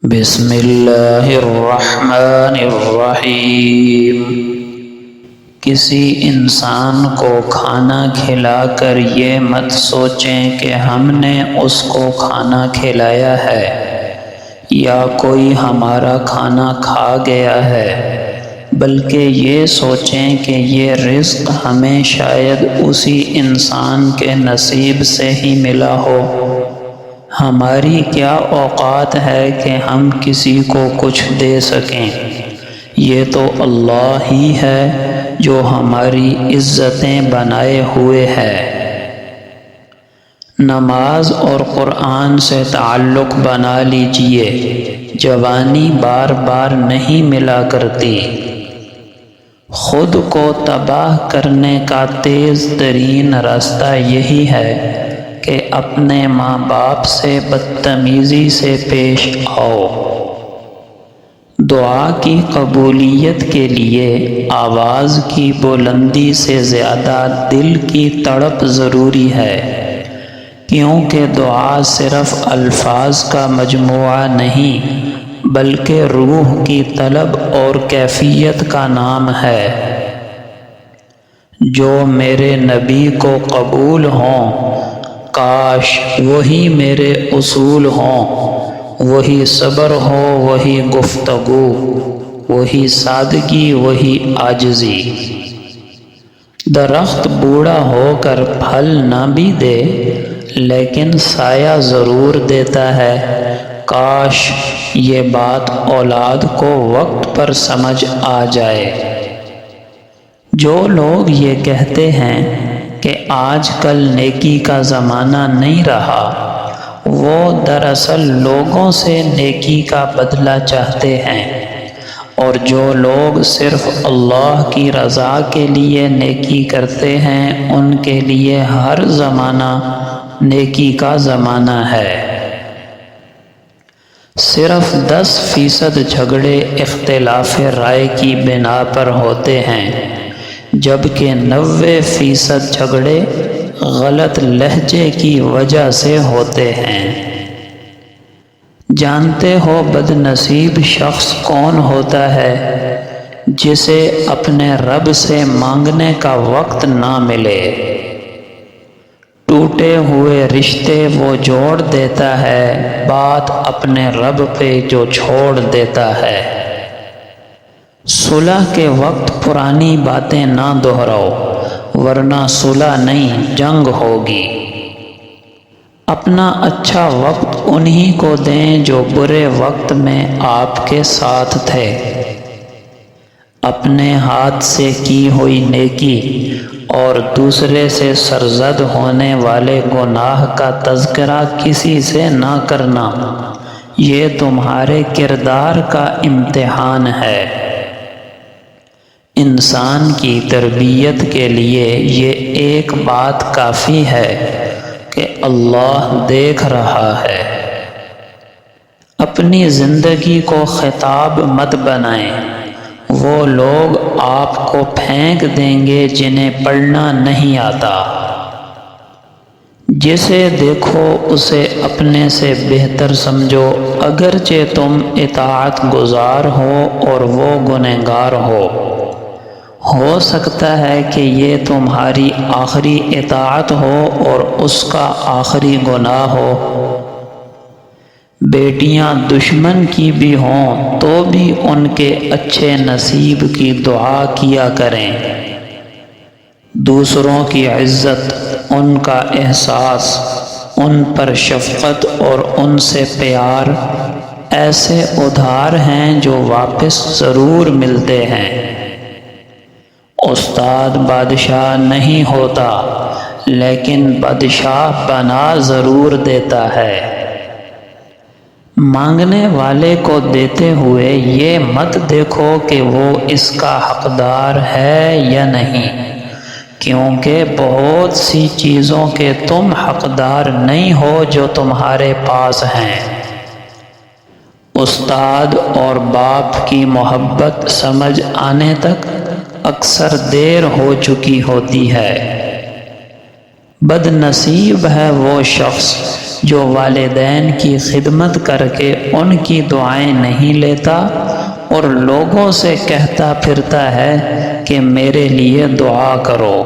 بسم اللہ الرحمن الرحیم۔ کسی انسان کو کھانا کھلا کر یہ مت سوچیں کہ ہم نے اس کو کھانا کھلایا ہے یا کوئی ہمارا کھانا کھا گیا ہے، بلکہ یہ سوچیں کہ یہ رزق ہمیں شاید اسی انسان کے نصیب سے ہی ملا ہو۔ ہماری کیا اوقات ہے کہ ہم کسی کو کچھ دے سکیں؟ یہ تو اللہ ہی ہے جو ہماری عزتیں بنائے ہوئے ہے۔ نماز اور قرآن سے تعلق بنا لیجئے، جوانی بار بار نہیں ملا کرتی۔ خود کو تباہ کرنے کا تیز ترین راستہ یہی ہے کہ اپنے ماں باپ سے بدتمیزی سے پیش آؤ۔ دعا کی قبولیت کے لیے آواز کی بلندی سے زیادہ دل کی تڑپ ضروری ہے، کیونکہ دعا صرف الفاظ کا مجموعہ نہیں بلکہ روح کی طلب اور کیفیت کا نام ہے۔ جو میرے نبی کو قبول ہوں، کاش وہی میرے اصول ہوں، وہی صبر ہو، وہی گفتگو، وہی سادگی، وہی عاجزی۔ درخت بوڑھا ہو کر پھل نہ بھی دے لیکن سایہ ضرور دیتا ہے، کاش یہ بات اولاد کو وقت پر سمجھ آ جائے۔ جو لوگ یہ کہتے ہیں کہ آج کل نیکی کا زمانہ نہیں رہا، وہ دراصل لوگوں سے نیکی کا بدلہ چاہتے ہیں، اور جو لوگ صرف اللہ کی رضا کے لیے نیکی کرتے ہیں ان کے لیے ہر زمانہ نیکی کا زمانہ ہے۔ صرف 10% جھگڑے اختلاف رائے کی بنا پر ہوتے ہیں، جبکہ 90% جھگڑے غلط لہجے کی وجہ سے ہوتے ہیں۔ جانتے ہو بد نصیب شخص کون ہوتا ہے؟ جسے اپنے رب سے مانگنے کا وقت نہ ملے۔ ٹوٹے ہوئے رشتے وہ جوڑ دیتا ہے، بات اپنے رب پہ جو چھوڑ دیتا ہے۔ صلح کے وقت پرانی باتیں نہ دہراؤ، ورنہ صلح نہیں جنگ ہوگی۔ اپنا اچھا وقت انہی کو دیں جو برے وقت میں آپ کے ساتھ تھے۔ اپنے ہاتھ سے کی ہوئی نیکی اور دوسرے سے سرزد ہونے والے گناہ کا تذکرہ کسی سے نہ کرنا، یہ تمہارے کردار کا امتحان ہے۔ انسان کی تربیت کے لیے یہ ایک بات کافی ہے کہ اللہ دیکھ رہا ہے۔ اپنی زندگی کو خطاب مت بنائیں، وہ لوگ آپ کو پھینک دیں گے جنہیں پڑھنا نہیں آتا۔ جسے دیکھو اسے اپنے سے بہتر سمجھو، اگرچہ تم اطاعت گزار ہو اور وہ گنہگار ہو سکتا ہے کہ یہ تمہاری آخری اطاعت ہو اور اس کا آخری گناہ ہو۔ بیٹیاں دشمن کی بھی ہوں تو بھی ان کے اچھے نصیب کی دعا کیا کریں۔ دوسروں کی عزت، ان کا احساس، ان پر شفقت اور ان سے پیار ایسے ادھار ہیں جو واپس ضرور ملتے ہیں۔ استاد بادشاہ نہیں ہوتا لیکن بادشاہ بنا ضرور دیتا ہے۔ مانگنے والے کو دیتے ہوئے یہ مت دیکھو کہ وہ اس کا حقدار ہے یا نہیں، کیونکہ بہت سی چیزوں کے تم حقدار نہیں ہو جو تمہارے پاس ہیں۔ استاد اور باپ کی محبت سمجھ آنے تک اکثر دیر ہو چکی ہوتی ہے۔ بد نصیب ہے وہ شخص جو والدین کی خدمت کر کے ان کی دعائیں نہیں لیتا اور لوگوں سے کہتا پھرتا ہے کہ میرے لیے دعا کرو۔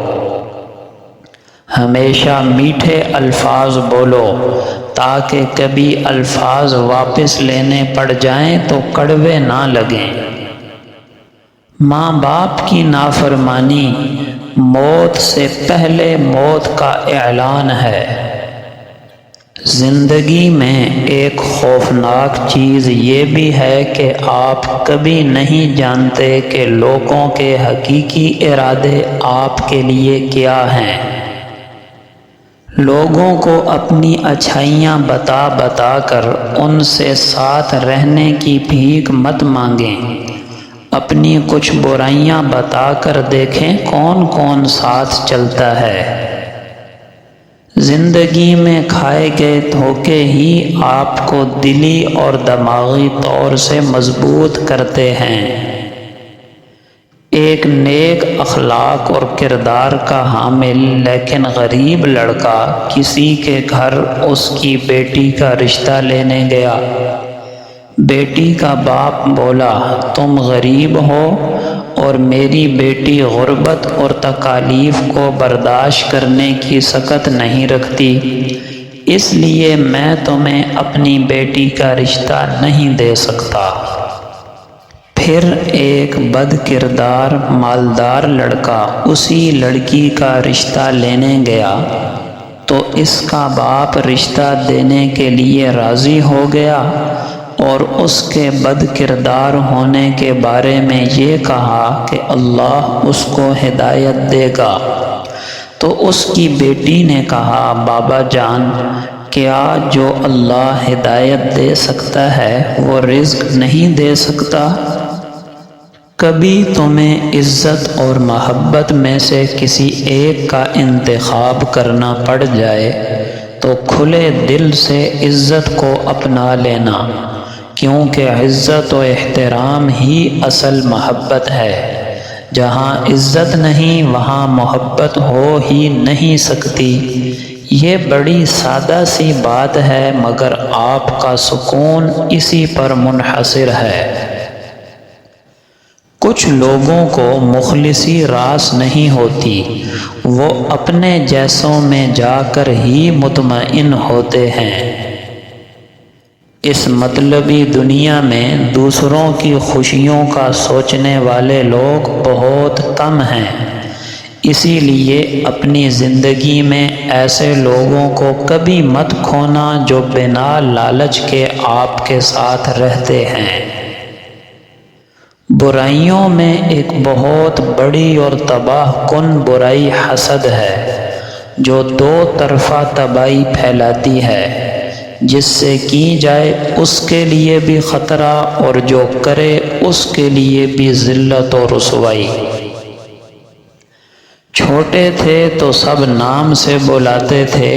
ہمیشہ میٹھے الفاظ بولو تاکہ کبھی الفاظ واپس لینے پڑ جائیں تو کڑوے نہ لگیں۔ ماں باپ کی نافرمانی موت سے پہلے موت کا اعلان ہے۔ زندگی میں ایک خوفناک چیز یہ بھی ہے کہ آپ کبھی نہیں جانتے کہ لوگوں کے حقیقی ارادے آپ کے لیے کیا ہیں۔ لوگوں کو اپنی اچھائیاں بتا بتا کر ان سے ساتھ رہنے کی بھیک مت مانگیں، اپنی کچھ برائیاں بتا کر دیکھیں کون کون ساتھ چلتا ہے۔ زندگی میں کھائے گئے دھوکے ہی آپ کو دلی اور دماغی طور سے مضبوط کرتے ہیں۔ ایک نیک اخلاق اور کردار کا حامل لیکن غریب لڑکا کسی کے گھر اس کی بیٹی کا رشتہ لینے گیا۔ بیٹی کا باپ بولا، تم غریب ہو اور میری بیٹی غربت اور تکالیف کو برداشت کرنے کی سکت نہیں رکھتی، اس لیے میں تمہیں اپنی بیٹی کا رشتہ نہیں دے سکتا۔ پھر ایک بد کردار مالدار لڑکا اسی لڑکی کا رشتہ لینے گیا تو اس کا باپ رشتہ دینے کے لیے راضی ہو گیا اور اس کے بد کردار ہونے کے بارے میں یہ کہا کہ اللہ اس کو ہدایت دے گا۔ تو اس کی بیٹی نے کہا، بابا جان، کیا جو اللہ ہدایت دے سکتا ہے وہ رزق نہیں دے سکتا؟ کبھی تمہیں عزت اور محبت میں سے کسی ایک کا انتخاب کرنا پڑ جائے تو کھلے دل سے عزت کو اپنا لینا، کیونکہ عزت و احترام ہی اصل محبت ہے۔ جہاں عزت نہیں وہاں محبت ہو ہی نہیں سکتی۔ یہ بڑی سادہ سی بات ہے مگر آپ کا سکون اسی پر منحصر ہے۔ کچھ لوگوں کو مخلصی راس نہیں ہوتی، وہ اپنے جیسوں میں جا کر ہی مطمئن ہوتے ہیں۔ اس مطلبی دنیا میں دوسروں کی خوشیوں کا سوچنے والے لوگ بہت کم ہیں، اسی لیے اپنی زندگی میں ایسے لوگوں کو کبھی مت کھونا جو بنا لالچ کے آپ کے ساتھ رہتے ہیں۔ برائیوں میں ایک بہت بڑی اور تباہ کن برائی حسد ہے، جو دو طرفہ تباہی پھیلاتی ہے۔ جس سے کی جائے اس کے لیے بھی خطرہ اور جو کرے اس کے لیے بھی ذلت و رسوائی۔ چھوٹے تھے تو سب نام سے بلاتے تھے،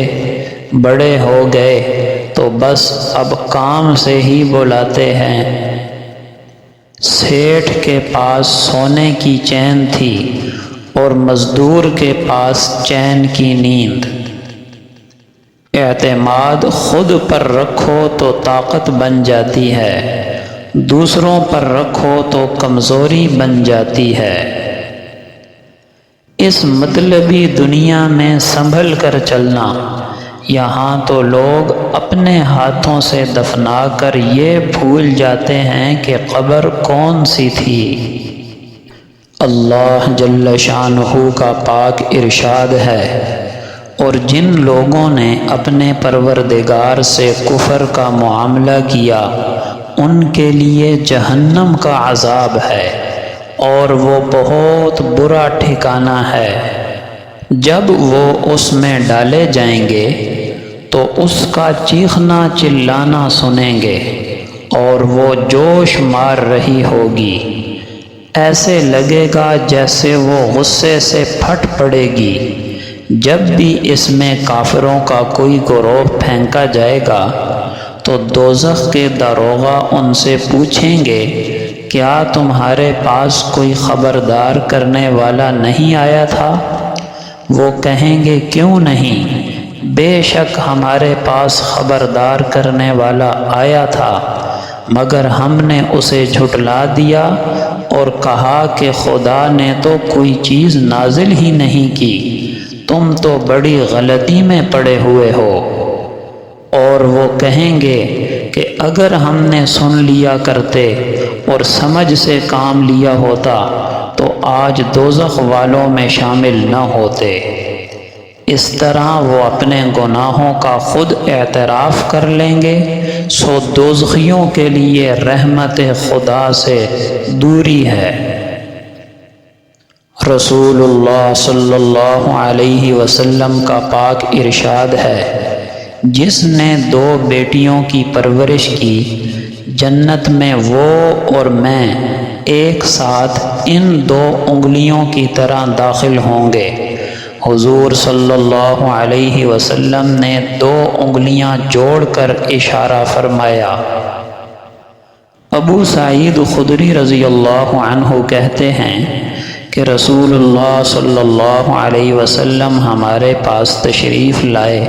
بڑے ہو گئے تو بس اب کام سے ہی بلاتے ہیں۔ سیٹھ کے پاس سونے کی چین تھی اور مزدور کے پاس چین کی نیند۔ اعتماد خود پر رکھو تو طاقت بن جاتی ہے، دوسروں پر رکھو تو کمزوری بن جاتی ہے۔ اس مطلبی دنیا میں سنبھل کر چلنا، یہاں تو لوگ اپنے ہاتھوں سے دفنا کر یہ بھول جاتے ہیں کہ قبر کون سی تھی۔ اللہ جل شانہ کا پاک ارشاد ہے، اور جن لوگوں نے اپنے پروردگار سے کفر کا معاملہ کیا ان کے لیے جہنم کا عذاب ہے اور وہ بہت برا ٹھکانہ ہے۔ جب وہ اس میں ڈالے جائیں گے تو اس کا چیخنا چلانا سنیں گے اور وہ جوش مار رہی ہوگی، ایسے لگے گا جیسے وہ غصے سے پھٹ پڑے گی۔ جب بھی اس میں کافروں کا کوئی گروہ پھینکا جائے گا تو دوزخ کے داروغہ ان سے پوچھیں گے، کیا تمہارے پاس کوئی خبردار کرنے والا نہیں آیا تھا؟ وہ کہیں گے، کیوں نہیں؟ بے شک ہمارے پاس خبردار کرنے والا آیا تھا، مگر ہم نے اسے جھٹلا دیا اور کہا کہ خدا نے تو کوئی چیز نازل ہی نہیں کی، تم تو بڑی غلطی میں پڑے ہوئے ہو۔ اور وہ کہیں گے کہ اگر ہم نے سن لیا کرتے اور سمجھ سے کام لیا ہوتا تو آج دوزخ والوں میں شامل نہ ہوتے۔ اس طرح وہ اپنے گناہوں کا خود اعتراف کر لیں گے، سو دوزخیوں کے لیے رحمت خدا سے دوری ہے۔ رسول اللہ صلی اللہ علیہ وسلم کا پاک ارشاد ہے، جس نے 2 بیٹیوں کی پرورش کی، جنت میں وہ اور میں ایک ساتھ ان 2 انگلیوں کی طرح داخل ہوں گے۔ حضور صلی اللہ علیہ وسلم نے 2 انگلیاں جوڑ کر اشارہ فرمایا۔ ابو سعید خدری رضی اللہ عنہ کہتے ہیں کہ رسول اللہ صلی اللہ علیہ وسلم ہمارے پاس تشریف لائے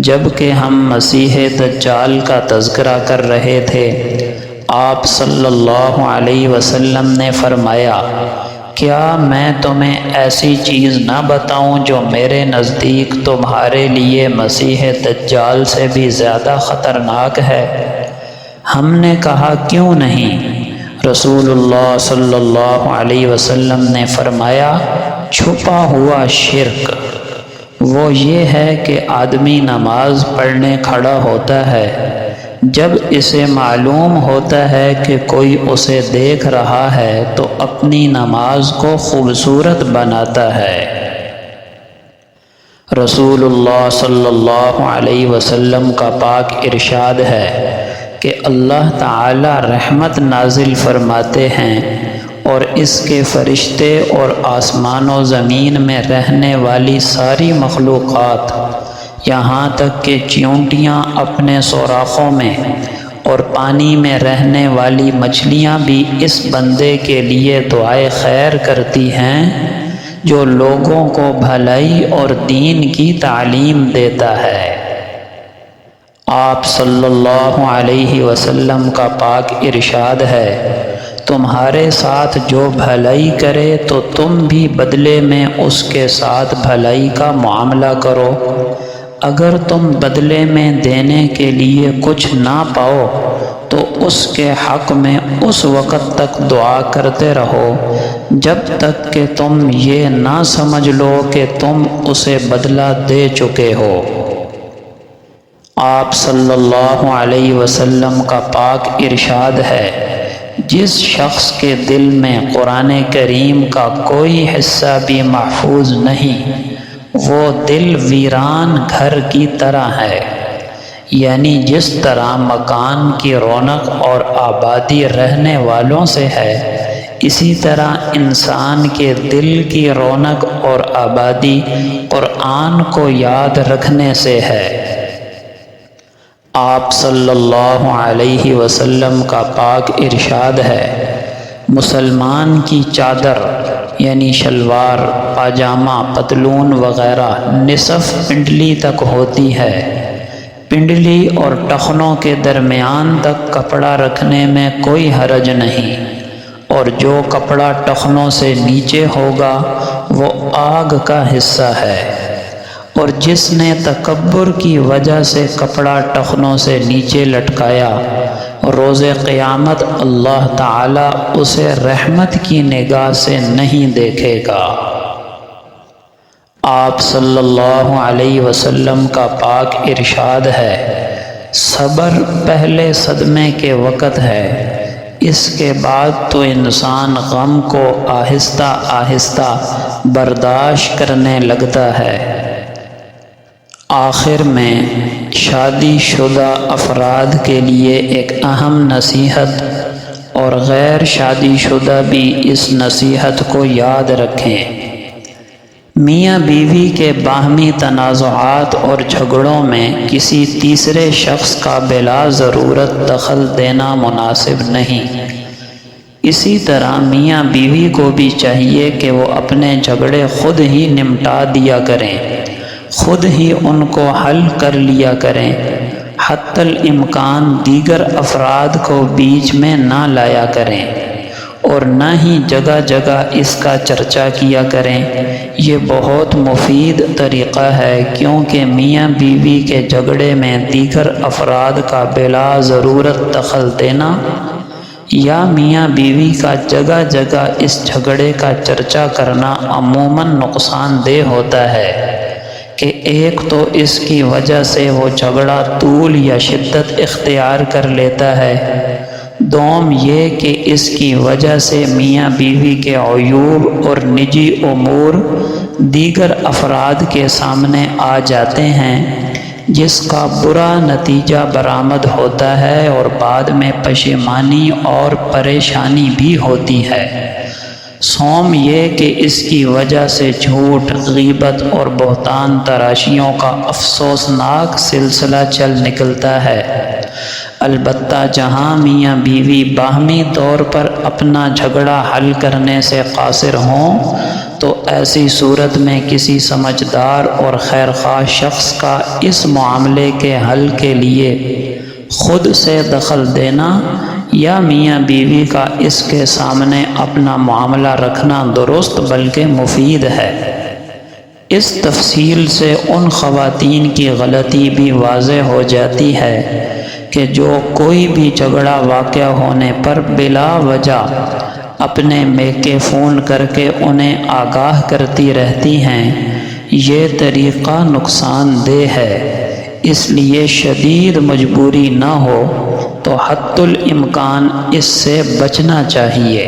جب کہ ہم مسیح دجال کا تذکرہ کر رہے تھے۔ آپ صلی اللہ علیہ وسلم نے فرمایا، کیا میں تمہیں ایسی چیز نہ بتاؤں جو میرے نزدیک تمہارے لیے مسیح دجال سے بھی زیادہ خطرناک ہے؟ ہم نے کہا کیوں نہیں؟ رسول اللہ صلی اللہ علیہ وسلم نے فرمایا، چھپا ہوا شرک۔ وہ یہ ہے کہ آدمی نماز پڑھنے کھڑا ہوتا ہے، جب اسے معلوم ہوتا ہے کہ کوئی اسے دیکھ رہا ہے تو اپنی نماز کو خوبصورت بناتا ہے۔ رسول اللہ صلی اللہ علیہ وسلم کا پاک ارشاد ہے کہ اللہ تعالی رحمت نازل فرماتے ہیں اور اس کے فرشتے اور آسمان و زمین میں رہنے والی ساری مخلوقات، یہاں تک کہ چیونٹیاں اپنے سوراخوں میں اور پانی میں رہنے والی مچھلیاں بھی اس بندے کے لیے دعائے خیر کرتی ہیں جو لوگوں کو بھلائی اور دین کی تعلیم دیتا ہے۔ آپ صلی اللہ علیہ وسلم کا پاک ارشاد ہے، تمہارے ساتھ جو بھلائی کرے تو تم بھی بدلے میں اس کے ساتھ بھلائی کا معاملہ کرو۔ اگر تم بدلے میں دینے کے لیے کچھ نہ پاؤ تو اس کے حق میں اس وقت تک دعا کرتے رہو جب تک کہ تم یہ نہ سمجھ لو کہ تم اسے بدلہ دے چکے ہو۔ آپ صلی اللہ علیہ وسلم کا پاک ارشاد ہے، جس شخص کے دل میں قرآن کریم کا کوئی حصہ بھی محفوظ نہیں، وہ دل ویران گھر کی طرح ہے، یعنی جس طرح مکان کی رونق اور آبادی رہنے والوں سے ہے، اسی طرح انسان کے دل کی رونق اور آبادی قرآن کو یاد رکھنے سے ہے۔ آپ صلی اللہ علیہ وسلم کا پاک ارشاد ہے، مسلمان کی چادر یعنی شلوار، پاجامہ، پتلون وغیرہ نصف پنڈلی تک ہوتی ہے۔ پنڈلی اور ٹخنوں کے درمیان تک کپڑا رکھنے میں کوئی حرج نہیں، اور جو کپڑا ٹخنوں سے نیچے ہوگا وہ آگ کا حصہ ہے، اور جس نے تکبر کی وجہ سے کپڑا ٹخنوں سے نیچے لٹکایا، روز قیامت اللہ تعالی اسے رحمت کی نگاہ سے نہیں دیکھے گا۔ آپ صلی اللہ علیہ وسلم کا پاک ارشاد ہے، صبر پہلے صدمے کے وقت ہے، اس کے بعد تو انسان غم کو آہستہ آہستہ برداشت کرنے لگتا ہے۔ آخر میں شادی شدہ افراد کے لیے ایک اہم نصیحت، اور غیر شادی شدہ بھی اس نصیحت کو یاد رکھیں۔ میاں بیوی کے باہمی تنازعات اور جھگڑوں میں کسی تیسرے شخص کا بلا ضرورت دخل دینا مناسب نہیں۔ اسی طرح میاں بیوی کو بھی چاہیے کہ وہ اپنے جھگڑے خود ہی نمٹا دیا کریں، خود ہی ان کو حل کر لیا کریں، حتی الامکان دیگر افراد کو بیچ میں نہ لایا کریں، اور نہ ہی جگہ جگہ اس کا چرچا کیا کریں۔ یہ بہت مفید طریقہ ہے، کیونکہ میاں بیوی کے جھگڑے میں دیگر افراد کا بلا ضرورت دخل دینا یا میاں بیوی کا جگہ جگہ اس جھگڑے کا چرچا کرنا عموماً نقصان دہ ہوتا ہے کہ ایک تو اس کی وجہ سے وہ جھگڑا طول یا شدت اختیار کر لیتا ہے، دوم یہ کہ اس کی وجہ سے میاں بیوی کے عیوب اور نجی امور دیگر افراد کے سامنے آ جاتے ہیں، جس کا برا نتیجہ برآمد ہوتا ہے اور بعد میں پشیمانی اور پریشانی بھی ہوتی ہے۔ سوم یہ کہ اس کی وجہ سے جھوٹ، غیبت اور بہتان تراشیوں کا افسوسناک سلسلہ چل نکلتا ہے۔ البتہ جہاں میاں بیوی باہمی طور پر اپنا جھگڑا حل کرنے سے قاصر ہوں تو ایسی صورت میں کسی سمجھدار اور خیرخواہ شخص کا اس معاملے کے حل کے لیے خود سے دخل دینا یا میاں بیوی کا اس کے سامنے اپنا معاملہ رکھنا درست بلکہ مفید ہے۔ اس تفصیل سے ان خواتین کی غلطی بھی واضح ہو جاتی ہے کہ جو کوئی بھی جھگڑا واقع ہونے پر بلا وجہ اپنے میکے فون کر کے انہیں آگاہ کرتی رہتی ہیں۔ یہ طریقہ نقصان دہ ہے، اس لیے شدید مجبوری نہ ہو تو حتی الامکان اس سے بچنا چاہیے۔